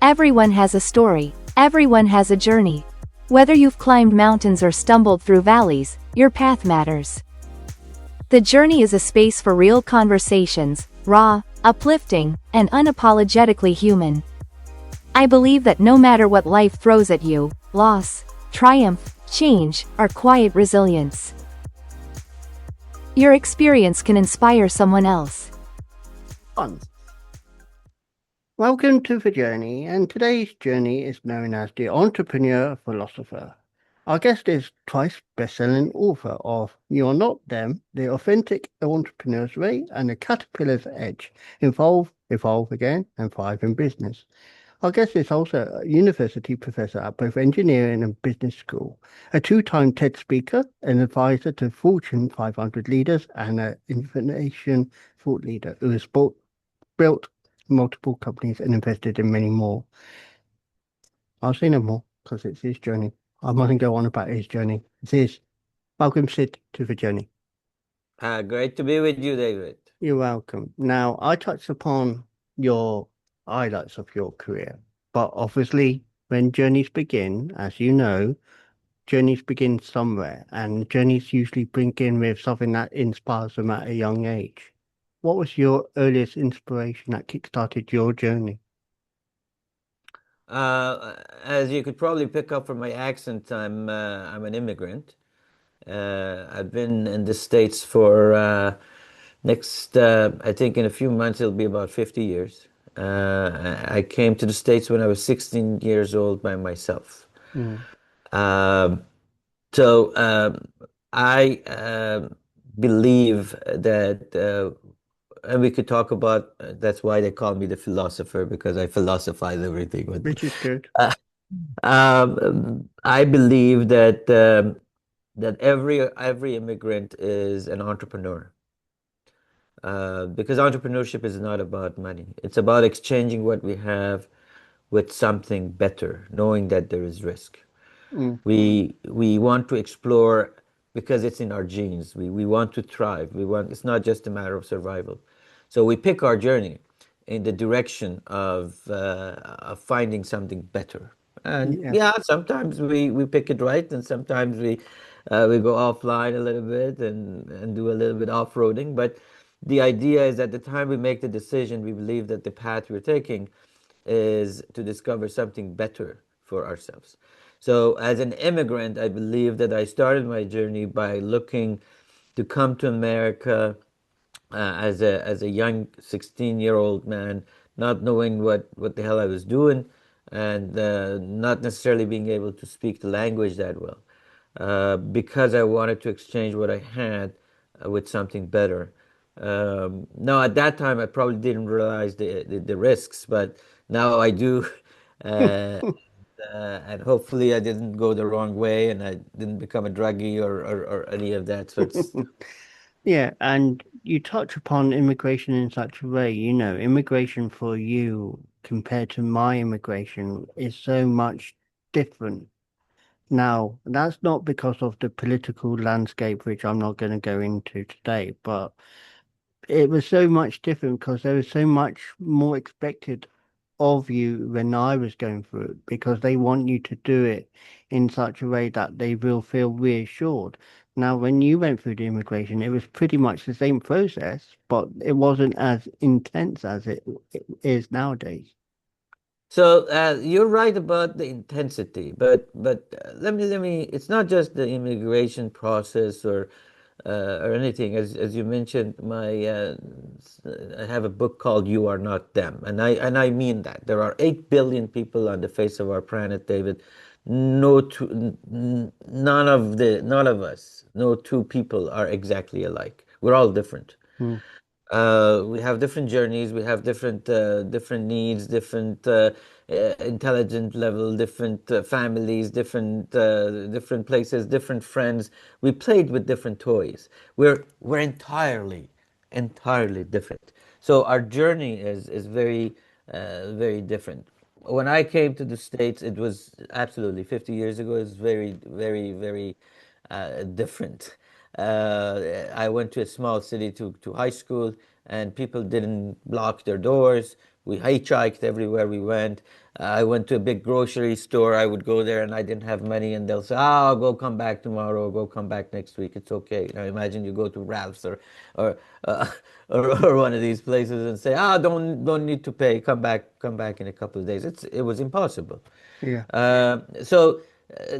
Everyone has a story, everyone has a journey. Whether you've climbed mountains or stumbled through valleys, your path matters. The journey is a space for real conversations, raw, uplifting, and unapologetically human. I believe that no matter what life throws at you, loss, triumph, change, or quiet resilience, your experience can inspire someone else. On. Welcome to the journey, and today's journey is known as the Entrepreneur Philosopher. Our guest is twice best-selling author of You're Not Them, The Authentic Entrepreneur's Way, and The Caterpillar's Edge, Evolve Again, and Thrive in Business. Our guest is also a university professor at both engineering and business school, a two-time TED speaker, an advisor to Fortune 500 leaders, and an information thought leader who has built multiple companies and invested in many more. I'll say no more because it's his journey. I mustn't go on about his journey. It's his. Welcome, Sid, to the journey. Great to be with you, David. You're welcome. Now, I touched upon your highlights of your career, but obviously when journeys begin, as you know, journeys begin somewhere, and journeys usually begin with something that inspires them at a young age. What was your earliest inspiration that kickstarted your journey? As you could probably pick up from my accent, I'm an immigrant. I've been in the States for I think in a few months it'll be about 50 years. I came to the States when I was 16 years old by myself. I believe that, and we could talk about, that's why they call me the philosopher, because I philosophize everything. Which is good. I believe that every immigrant is an entrepreneur. Because entrepreneurship is not about money. It's about exchanging what we have with something better, knowing that there is risk. We want to explore because it's in our genes. We want to thrive. It's not just a matter of survival. So we pick our journey in the direction of finding something better. And sometimes we pick it right, and sometimes we go offline a little bit and do a little bit off-roading. But the idea is at the time we make the decision, we believe that the path we're taking is to discover something better for ourselves. So as an immigrant, I believe that I started my journey by looking to come to America as a young 16-year-old man, not knowing what the hell I was doing, and not necessarily being able to speak the language that well, because I wanted to exchange what I had with something better. Now, at that time, I probably didn't realize the risks, but now I do. And hopefully I didn't go the wrong way and I didn't become a druggie or any of that. So it's Yeah, and you touch upon immigration in such a way, immigration for you compared to my immigration is so much different. Now, that's not because of the political landscape, which I'm not going to go into today, but it was so much different because there was so much more expected of you when I was going through it, because they want you to do it in such a way that they will feel reassured. Now, when you went through the immigration, it was pretty much the same process, but it wasn't as intense as it is nowadays. So you're right about the intensity, but let me. It's not just the immigration process or anything. As you mentioned, I have a book called "You Are Not Them," and I mean that there are 8 billion people on the face of our planet, David. None of us, no two people are exactly alike. We're all different. We have different journeys, we have different needs, different intelligent level, different families, different places, different friends. We played with different toys. We're entirely different. So our journey is very different. When I came to the States, it was absolutely 50 years ago. It's very different. I went to a small city to high school, and people didn't lock their doors. We hitchhiked everywhere we went. I went to a big grocery store. I would go there and I didn't have money, and they'll say, "Oh, go come back tomorrow. Go come back next week. It's okay." Imagine you go to Ralph's or uh, or one of these places and say, "Ah, don't need to pay. Come back in a couple of days." It was impossible. Yeah. So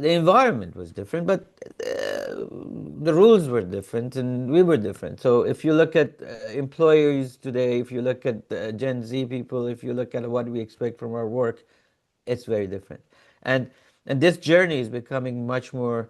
the environment was different, but the rules were different, and we were different. So if you look at employers today, if you look at Gen Z people, if you look at what we expect from our work, it's very different. And and this journey is becoming much more,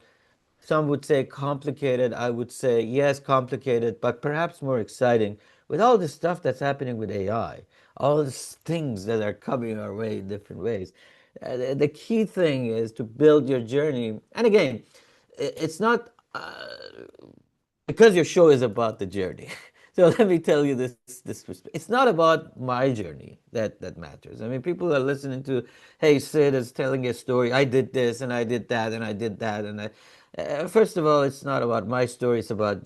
some would say complicated. I would say yes, complicated, but perhaps more exciting with all the stuff that's happening with AI, all these things that are coming our way in different ways. The key thing is to build your journey. And again, it's not because your show is about the journey. So let me tell you this it's not about my journey that matters. I mean, people are listening to, hey, Sid is telling a story. I did this and I did that and I did that and first of all, it's not about my story. It's about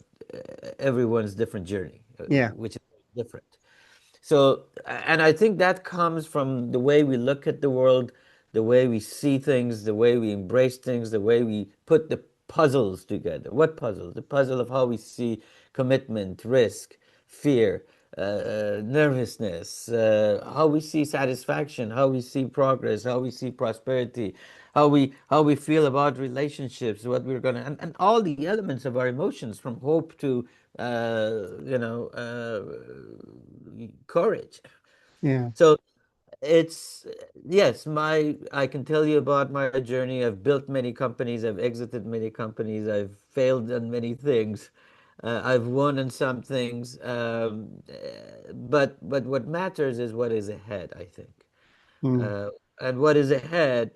everyone's different journey, Yeah. which is different. So, and I think that comes from the way we look at the world, the way we see things, the way we embrace things, the way we put the puzzles together. What puzzles? The puzzle of how we see commitment, risk, fear, nervousness, how we see satisfaction, how we see progress, how we see prosperity, how we feel about relationships, what we're gonna, and all the elements of our emotions, from hope to courage. Yeah. So it's yes, my I can tell you about my journey. I've built many companies, I've exited many companies, I've failed on many things, I've won on some things, but what matters is what is ahead, I think. Mm. uh, and what is ahead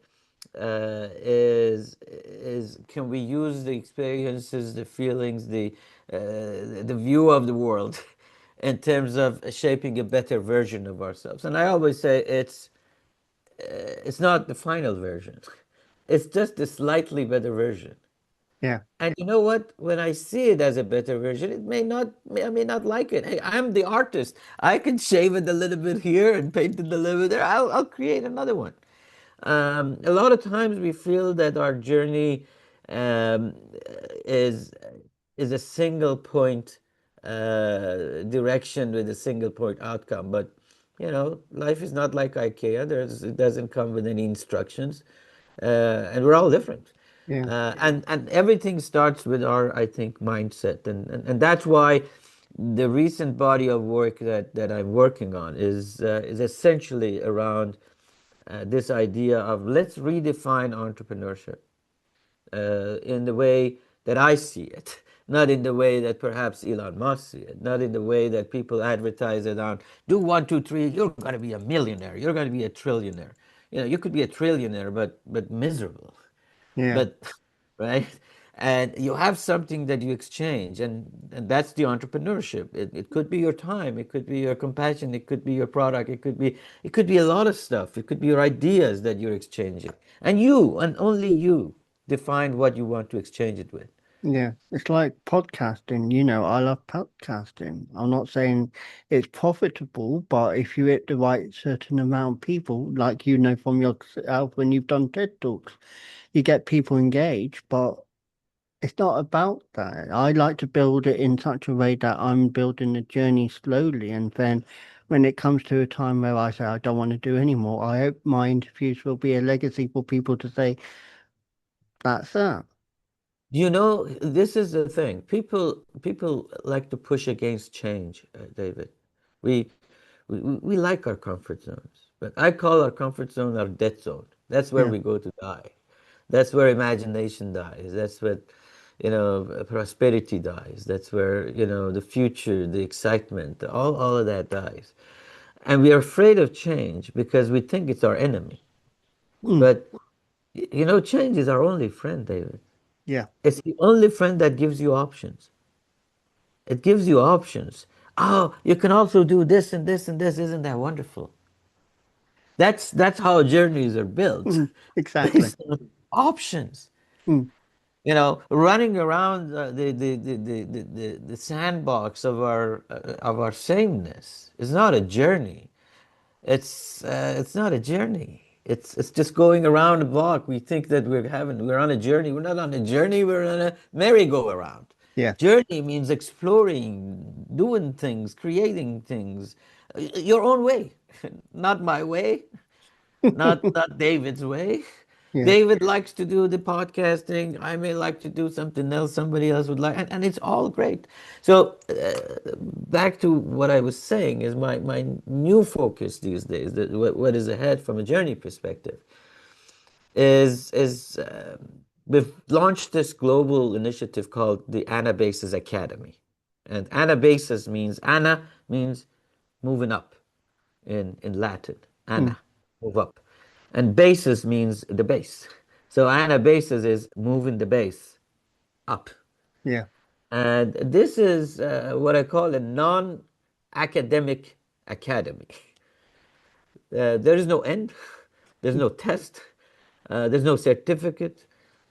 is can we use the experiences, the feelings, the view of the world in terms of shaping a better version of ourselves. And I always say it's not the final version. It's just a slightly better version. Yeah. And you know what? When I see it as a better version, I may not like it. Hey, I'm the artist. I can shave it a little bit here and paint it a little bit there. I'll create another one. A lot of times we feel that our journey um, is is a single point direction with a single point outcome. But life is not like IKEA. It doesn't come with any instructions, and we're all different. Yeah. And everything starts with our, I think, mindset, and that's why the recent body of work that I'm working on is essentially around this idea of let's redefine entrepreneurship in the way that I see it, not in the way that perhaps Elon Musk see it, not in the way that people advertise it on. Do one, two, three. You're going to be a millionaire. You're going to be a trillionaire. You could be a trillionaire, but miserable. Yeah. But right, and you have something that you exchange, and that's the entrepreneurship. It could be your time, it could be your compassion, it could be your product, it could be a lot of stuff. It could be your ideas that you're exchanging, and you and only you define what you want to exchange it with. Yeah. It's like podcasting. I love podcasting. I'm not saying it's profitable, but if you hit the right certain amount of people, like from yourself when you've done TED Talks, you get people engaged, but it's not about that. I like to build it in such a way that I'm building the journey slowly. And then when it comes to a time where I say I don't want to do anymore, I hope my interviews will be a legacy for people to say, that's that. This is the thing. People like to push against change, David. We, we like our comfort zones, but I call our comfort zone our death zone. That's where Yeah. we go to die. That's where imagination dies. That's where, prosperity dies. That's where, the future, the excitement, all of that dies. And we are afraid of change because we think it's our enemy. Mm. But, change is our only friend, David. Yeah. It's the only friend that gives you options. It gives you options. Oh, you can also do this and this and this. Isn't that wonderful? That's how journeys are built, Mm. Exactly. based on options. Mm. Running around the sandbox of our sameness is not a journey. It's not a journey. It's just going around the block. We think that we're on a journey. We're not on a journey. We're on a merry-go-around. Yeah. Journey means exploring, doing things, creating things, your own way, not my way, not David's way. Yeah. David likes to do the podcasting. I may like to do something else. Somebody else would like, and it's all great. So back to what I was saying is my new focus these days. That what is ahead from a journey perspective is we've launched this global initiative called the Anabasis Academy, and Anabasis means Ana means moving up in Latin. Mm. Ana, move up. And basis means the base. So anabasis is moving the base up. Yeah. And this is what I call a non-academic academy. There is no end, there's no test, there's no certificate.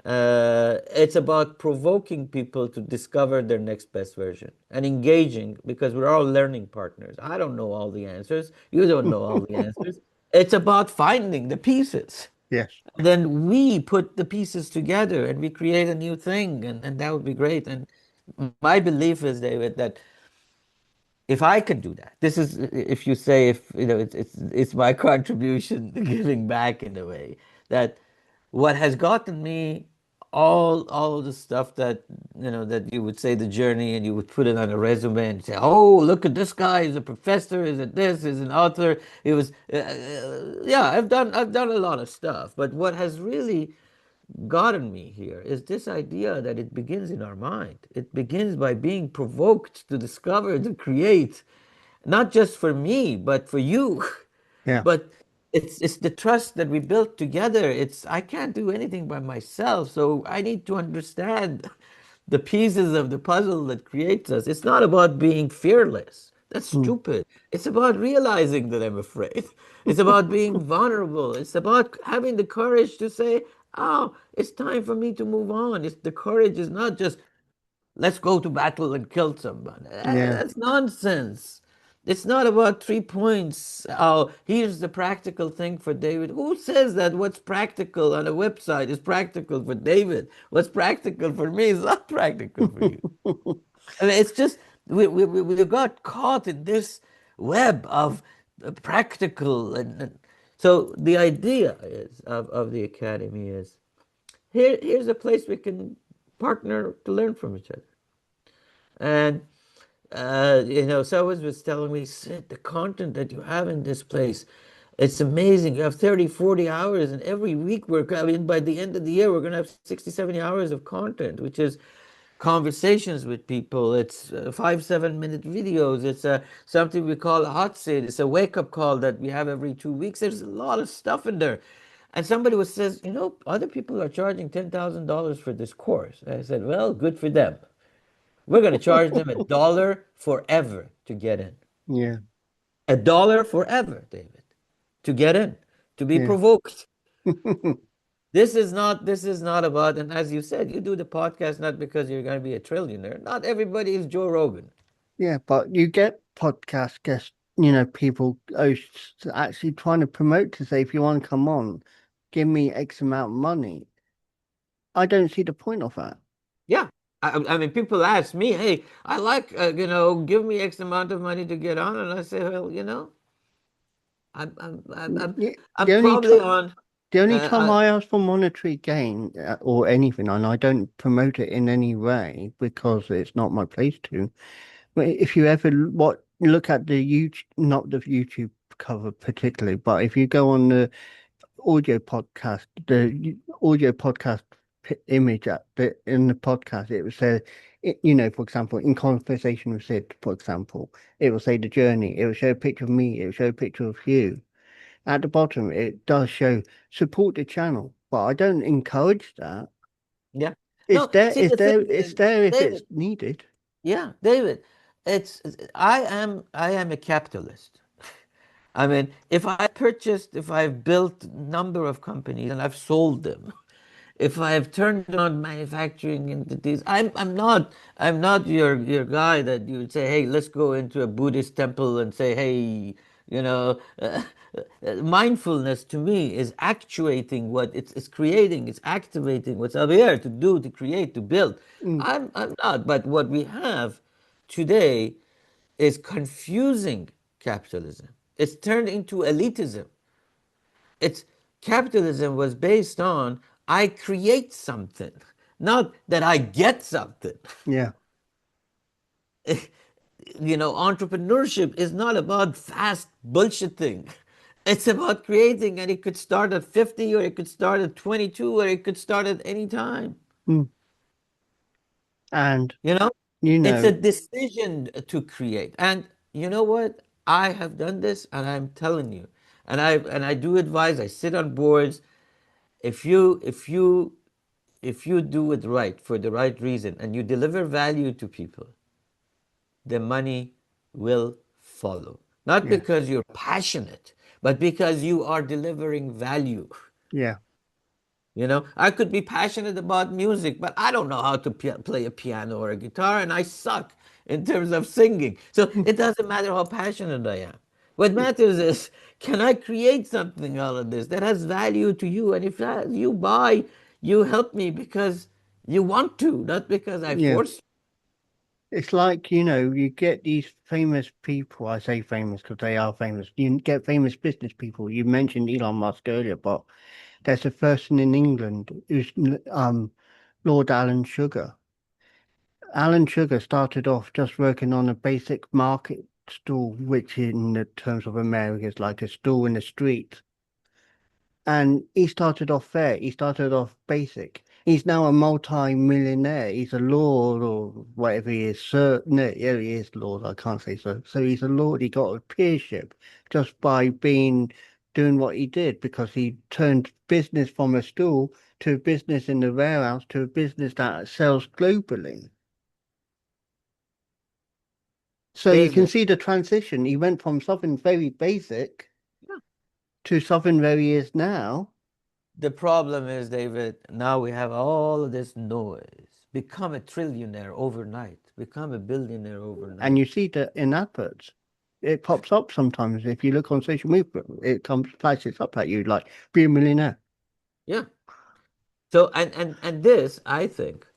It's about provoking people to discover their next best version and engaging because we're all learning partners. I don't know all the answers. You don't know all the answers. It's about finding the pieces. Yes. Then we put the pieces together and we create a new thing, and that would be great. And my belief is, David, that if I can do that, this is if you say if you know it's my contribution giving back in a way that what has gotten me all of the stuff that that you would say the journey and you would put it on a resume and say, oh, look at this guy, he's a professor, is it this, is an author, he was yeah, I've done a lot of stuff, but what has really gotten me here is this idea that it begins in our mind. It begins by being provoked to discover, to create, not just for me, but for you. Yeah. But it's the trust that we built together. It's I can't do anything by myself, so I need to understand the pieces of the puzzle that creates us. It's not about being fearless. That's Mm. stupid. It's about realizing that I'm afraid. It's about being vulnerable. It's about having the courage to say, oh, it's time for me to move on. It's the courage is not just let's go to battle and kill somebody. Yeah. That's nonsense. It's not about 3 points. Oh, here's the practical thing for David. Who says that what's practical on a website is practical for David? What's practical for me is not practical for you. I mean, it's just we got caught in this web of practical and so the idea is of the academy is here's a place we can partner to learn from each other. And someone was telling me, Sid, the content that you have in this place, it's amazing. You have 30, 40 hours, and every week I mean, by the end of the year, we're going to have 60, 70 hours of content, which is conversations with people. It's 5, 7 minute videos. It's something we call a hot seat. It's a wake-up call that we have every 2 weeks. There's a lot of stuff in there. And somebody says, other people are charging $10,000 for this course. I said, well, good for them. We're going to charge them $1 forever to get in. Yeah. $1 forever, David, to get in, to be Yeah. provoked. This is not about, and as you said, you do the podcast not because you're going to be a trillionaire. Not everybody is Joe Rogan. Yeah, but you get podcast guests, people actually trying to promote to say, if you want to come on, give me X amount of money. I don't see the point of that. Yeah. I mean, people ask me, hey, I like, give me X amount of money to get on. And I say, well, I'm probably on. The only time I ask for monetary gain or anything, and I don't promote it in any way because it's not my place to. But if you ever look at the YouTube, not the YouTube cover particularly, but if you go on the audio podcast, image in the podcast, it will say, for example, in conversation with Sid, for example, it will say the journey. It will show a picture of me. It will show a picture of you. At the bottom, it does show support the channel, but I don't encourage that. Yeah. It's there. See, It's there. thing It's is, there if David, it's needed. yeah, David, I am a capitalist. I mean, if I've built number of companies and I've sold them, if I've turned on manufacturing entities, I'm not your guy that you would say, hey, let's go into a Buddhist temple and say, hey, You know, mindfulness to me is actuating what it's creating, it's activating what's up here to do, to create, to build. Mm. I'm not, but what we have today is confusing capitalism. It's turned into elitism. It's capitalism was based on I create something, not that I get something. Yeah. Entrepreneurship is not about fast bullshitting. It's about creating, and it could start at 50, or it could start at 22, or it could start at any time. Mm. And You know, you it's a know, decision to create. And you know what? I have done this, and I'm telling you, and I do advise. I sit on boards. If you do it right for the right reason, and you deliver value to people, the money will follow. Not yes, because you're passionate, but because you are delivering value. yeah. I could be passionate about music, but I don't know how to play a piano or a guitar, and I suck in terms of singing. So it doesn't matter how passionate I am. What matters is, can I create something out of this that has value to you? And if you buy, you help me because you want to, not because I Yeah. force It's like, you get these famous people. I say famous because they are famous. You get famous business people. You mentioned Elon Musk earlier, but there's a person in England who's Lord Alan Sugar. Alan Sugar started off just working on a basic market stall, which in the terms of America is like a stall in the street. And he started off there. He started off basic. He's now a multi-millionaire. He's a lord or whatever he is. Sir, no, yeah, he is lord. I can't say so. So he's a lord. He got a peership just by doing what he did, because he turned business from a stall to a business in the warehouse to a business that sells globally. So you the, can the, see the transition. He went from something very basic to something where he is now. The problem is, David, now we have all of this noise. Become a trillionaire overnight. Become a billionaire And overnight. you see that in adverts. It pops up sometimes. If you look on social media, it flashes up at you like, be a millionaire. Yeah. So and this I think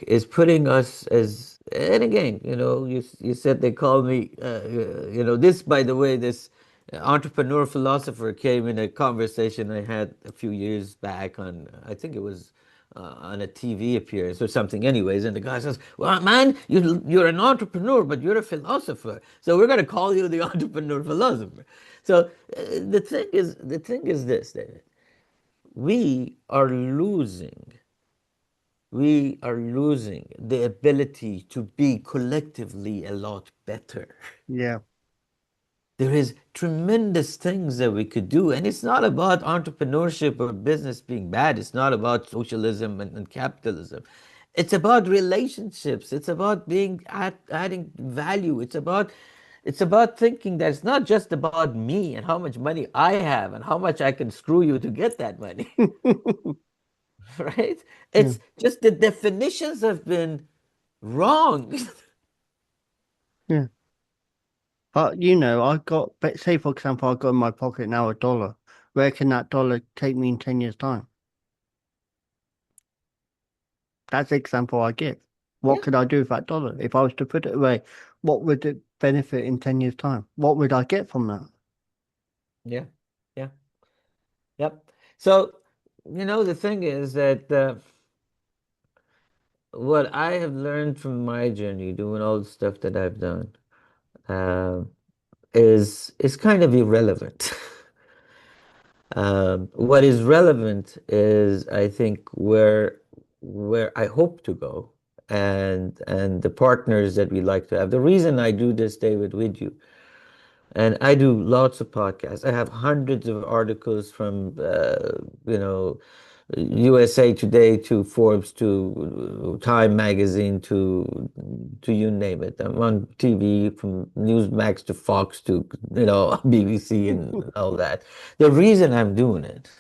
is putting us as, and again, you said they call me, this, by the way, this entrepreneur philosopher came in a conversation I had a few years back on, I think it was on a TV appearance or something, anyways, and the guy says, well, man, you're an entrepreneur, but you're a philosopher, so we're going to call you the entrepreneur philosopher. So the thing is this, David, we are losing we are losing the ability to be collectively a lot better. Yeah. There is tremendous things that we could do, and it's not about entrepreneurship or business being bad. It's not about socialism and capitalism. It's about relationships. It's about adding value. It's about thinking that it's not just about me and how much money I have and how much I can screw you to get that money. Right? Yeah. It's just the definitions have been wrong. Yeah. But say for example, I got in my pocket now $1. Where can that dollar take me in 10 years' time? That's the example I give. What Yeah, could I do with that dollar? If I was to put it away, what would it benefit in 10 years' time? What would I get from that? yeah, yeah, yep. So, the thing is that what I have learned from my journey, doing all the stuff that I've done, uh, is kind of irrelevant. What is relevant is, I think, where I hope to go, and the partners that we like to have. The reason I do this, David, with you, and I do lots of podcasts. I have hundreds of articles from USA Today to Forbes to Time Magazine to you name it. I'm on TV, from Newsmax to Fox to BBC and all that. The reason I'm doing it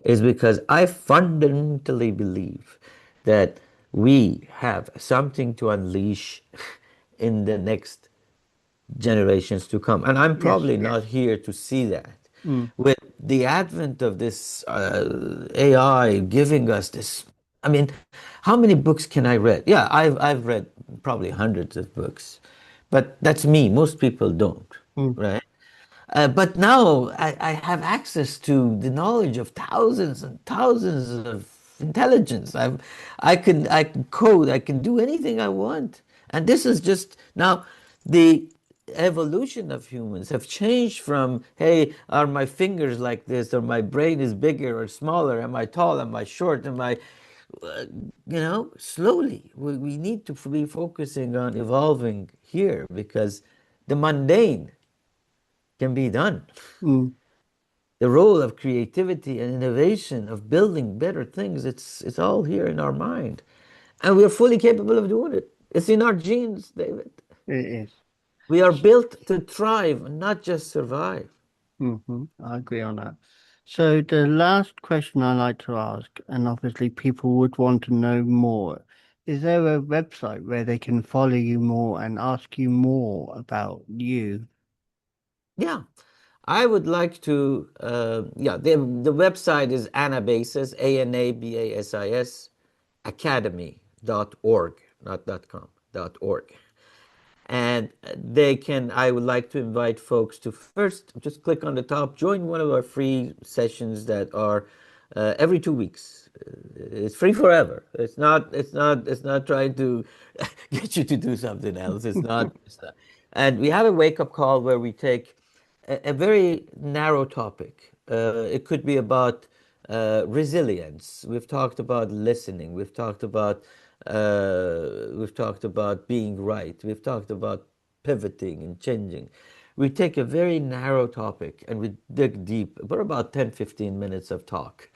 is because I fundamentally believe that we have something to unleash in the next generations to come. And I'm probably Yes. not here to see that. With the advent of this AI giving us this, I mean, how many books can I read? Yeah, I've read probably hundreds of books, but that's me. Most people don't, right? But now I have access to the knowledge of thousands and thousands of intelligence. I can code. I can do anything I want. And this is just now the evolution of humans have changed from, hey, are my fingers like this, or my brain is bigger or smaller? Am I tall? Am I short? Am I, slowly we need to be focusing on evolving here because the mundane can be done. The role of creativity and innovation, of building better things, it's all here in our mind. And we are fully capable of doing it. It's in our genes, David. It is. We are built to thrive, not just survive. I agree on that. So the last question I like to ask, and obviously people would want to know more, is there a website where they can follow you more and ask you more about you? Yeah. I would like to, the website is Anabasis, Anabasis, academy.org, not .com, .org. And I would like to invite folks to first just click on the top, join one of our free sessions that are every 2 weeks. It's free forever. It's not trying to get you to do something else. It's not. And we have a wake-up call where we take a very narrow topic. It could be about resilience. We've talked about listening. We've talked about being right. We've talked about pivoting and changing. We take a very narrow topic and we dig deep for about 10, 15 minutes of talk.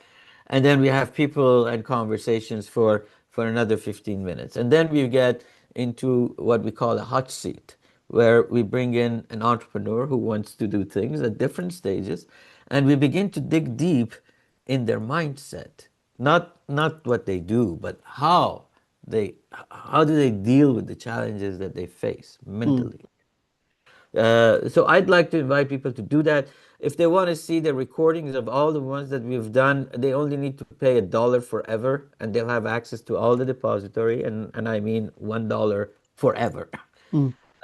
And then we have people and conversations for another 15 minutes. And then we get into what we call a hot seat, where we bring in an entrepreneur who wants to do things at different stages, and we begin to dig deep in their mindset, not what they do, but how do they deal with the challenges that they face mentally. So I'd like to invite people to do that. If they want to see the recordings of all the ones that we've done, they only need to pay $1 forever, and they'll have access to all the depository, and I mean $1 forever.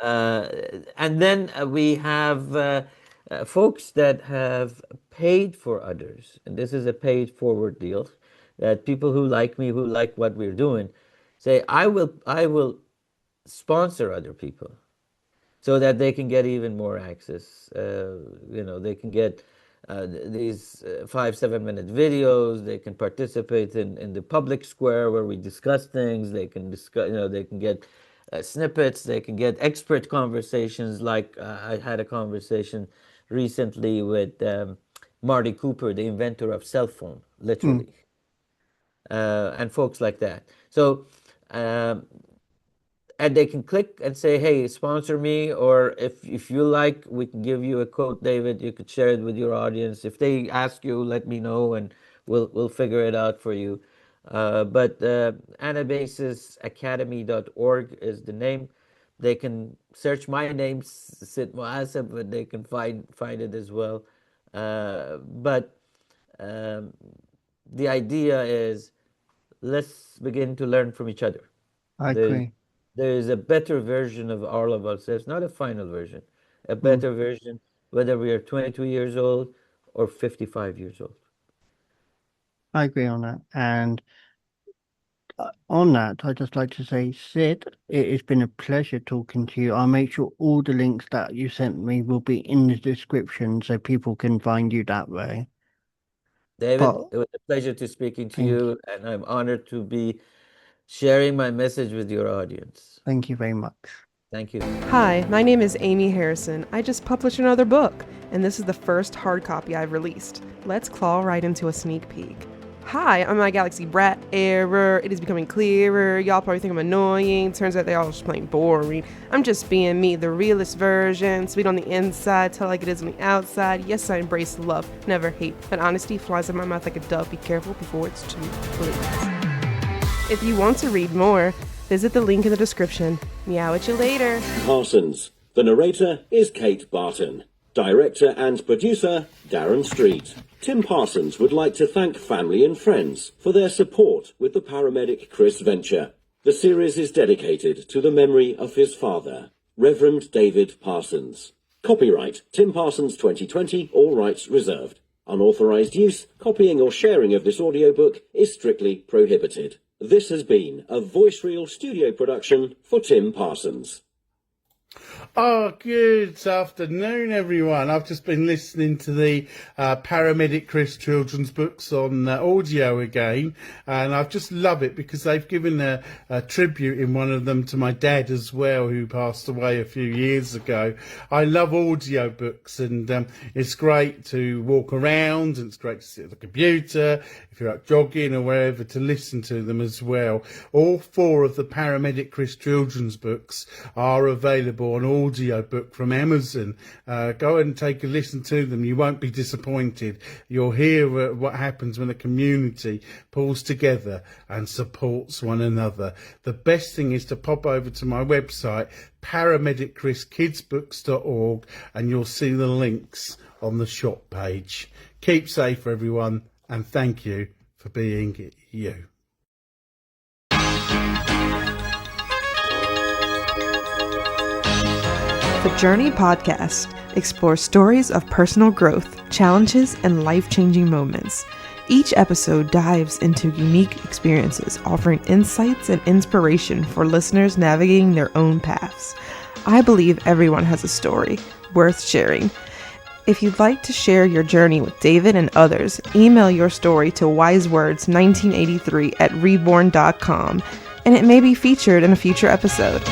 And then we have folks that have paid for others, and this is a paid forward deal, that people who like me, who like what we're doing, say, I will sponsor other people so that they can get even more access. They can get these 5-7 minute videos. They can participate in the public square where we discuss things. They can discuss, they can get snippets. They can get expert conversations. Like I had a conversation recently with Marty Cooper, the inventor of cell phone, literally, and folks like that. So. And they can click and say, hey, sponsor me, or if you like, we can give you a quote, David. You could share it with your audience. If they ask you, let me know, and we'll figure it out for you. But AnnabasisAcademy.org is the name. They can search my name, Sid Mohasseb, but they can find it as well. But the idea is, let's begin to learn from each other. I agree. There is a better version of all of ourselves, not a final version, a better version, whether we are 22 years old or 55 years old. I agree on that. And on that, I'd just like to say, Sid, it has been a pleasure talking to you. I'll make sure all the links that you sent me will be in the description so people can find you that way. David, it was a pleasure to speaking to you, and I'm honored to be sharing my message with your audience. Thank you very much. Thank you. Hi, my name is Ammie Harrison. I just published another book, and this is the first hard copy I've released. Let's claw right into a sneak peek. Hi, I'm my Galaxy Brat. Error. It is becoming clearer. Y'all probably think I'm annoying. Turns out they all just plain boring. I'm just being me, the realest version. Sweet on the inside, tell like it is on the outside. Yes, I embrace love, never hate. But honesty flies in my mouth like a dove. Be careful before it's too late. If you want to read more, visit the link in the description. Meow at you later. Parsons, The narrator is Kate Barton. Director and producer, Darren Street. Tim Parsons would like to thank family and friends for their support with the paramedic Chris venture. The series is dedicated to the memory of his father, Reverend David Parsons. Copyright Tim Parsons 2020, all rights reserved. Unauthorized use, copying or sharing of this audiobook is strictly prohibited. This has been a VoiceReel studio production for Tim Parsons. Oh, good afternoon, everyone. I've just been listening to the Paramedic Chris children's books on audio again, and I just love it because they've given a tribute in one of them to my dad as well, who passed away a few years ago. I love audio books, and it's great to walk around, and it's great to sit at the computer, if you're out jogging or wherever, to listen to them as well. All 4 of the Paramedic Chris children's books are available on audio book from Amazon. Go and take a listen to them. You won't be disappointed. You'll hear what happens when a community pulls together and supports one another. The best thing is to pop over to my website, paramedicchriskidsbooks.org, and you'll see the links on the shop page. Keep safe, everyone, and thank you for being you. The Journey podcast explores stories of personal growth, challenges, and life-changing moments. Each episode dives into unique experiences, offering insights and inspiration for listeners navigating their own paths. I believe everyone has a story worth sharing. If you'd like to share your journey with David and others, email your story to wisewords1983@reborn.com, and it may be featured in a future episode.